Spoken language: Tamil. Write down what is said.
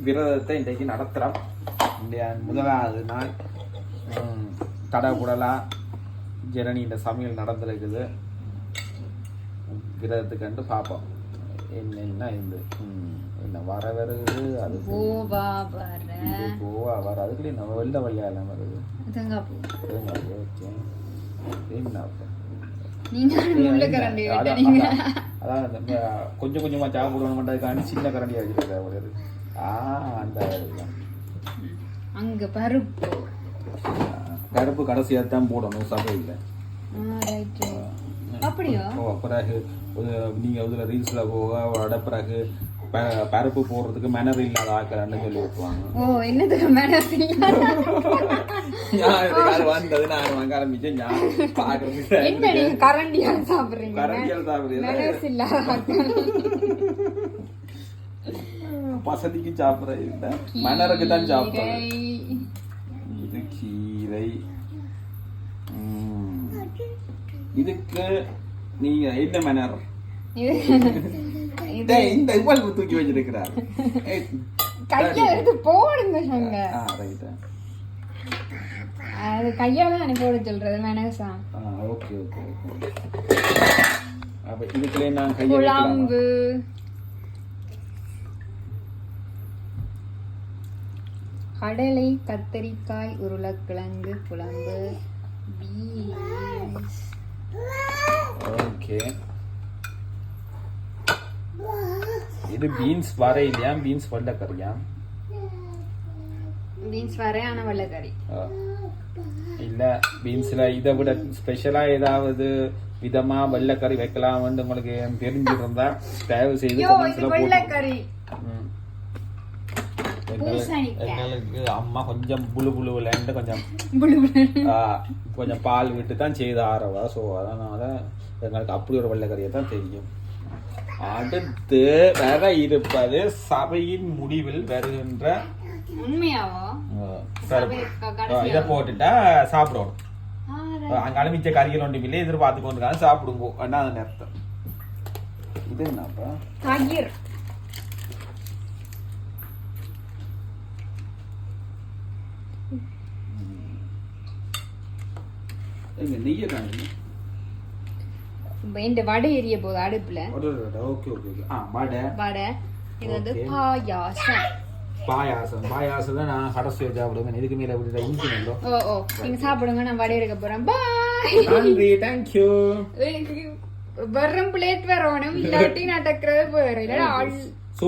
விரதத்தை இன்றைக்கு நடத்துகிறோம். முதலாவது நாள் தடகுடலா ஜனனி இந்த சமையல் நடந்திருக்குது. விரதத்துக்கு கண்டு பார்ப்போம் என்ன இந்த என்ன வர வருது. அது கோவா வர அதுக்குள்ளே நம்ம வெள்ள வெள்ளையாலாம் வருது. அதான் கொஞ்சம் கொஞ்சமா சாப்பிடணும் சின்ன கரண்டி வச்சிருக்காரு. அந்த அங்க பருப்பு கருப்பு கடைசியா தான் போடணும் சபையில். அப்படியா? பிறகு நீங்க இதுல ரீல்ஸ்ல போக பிறகு பருப்பு போடுறதுக்கு மெனர் இல்லாத ஆக்கலான்னு சொல்லி விட்டுருவாங்க. ஓ என்னதுக்கு மெனர் வந்தது நான் வாங்க ஆரம்பிச்சேன். கரண்டியால் சாப்பிடுறீங்க? கரண்டியால் சாப்பிடுறீங்க. பசதிக்கு சாப்பிடுறது இல்ல, மெனருக்கு தான் சாப்பிடுறது. இது கீரை. இதுக்கு நீங்க என்ன மெனர் இந்த இவ்வளவு தூக்கி வச்சிருக்கிறார். கையா எடுத்து போடுங்க. அது கையால நான் போட சொல்றது மெனஸா. Okay okay okay. அப்ப இதுக்குள்ள நான் கையை குழம்பு, கடலை, கத்தரிக்காய், உருளைக்கிழங்கு குழம்பு, பீன்ஸ். ஓகே. இது பீன்ஸ் வர இல்லையா? பீன்ஸ் வெள்ளைக்கறியா? பீன்ஸ் வர ஆனா வெள்ளைக்கறி இல்ல. பீன்ஸ்ல இதை விட ஸ்பெஷலா ஏதாவது விதமா வெள்ளைக்கறி வைக்கலாம்னு உங்களுக்கு தெரிஞ்சிருந்தா தயவு செய்து வெள்ளைக்கறி. எங்களுக்கு அம்மா கொஞ்சம் புழு புழுவில்ட்டு கொஞ்சம் பால் விட்டு தான் செய்து ஆறவா. ஸோ அதனால எங்களுக்கு அப்படி ஒரு வெள்ளைக்கறியை தான் தெரியும். அடுத்து வர இருப்பது சபையின் முடிவில் வருகின்ற இதை போட்டுட்டா சாப்பிடணும். அங்கால மிச்ச கறிகள் ஒன்றும் இல்லை, எதிர்பார்த்து கொண்டு சாப்பிடுங்க. என்ன அது அர்த்தம்? இது என்னப்பா? தயிர். நெய்ய காணி இந்த வடை எரிய போது அடுப்புல. Okay okay. வடை. இது வந்து பாயாசம். பாயாசம் தான் நான் கடைசி சாப்பிடுவேன். இதுக்கு மேல விட்டுட்டா இன்ஜின். ஓ நீங்க சாப்பிடுங்க, நான் வடை எடுக்க போறேன். பாய். நன்றி, தேங்க் யூ. வெறும் பிளேட் வரணும், இல்லாட்டி நடக்கிறது போயிடும். இல்ல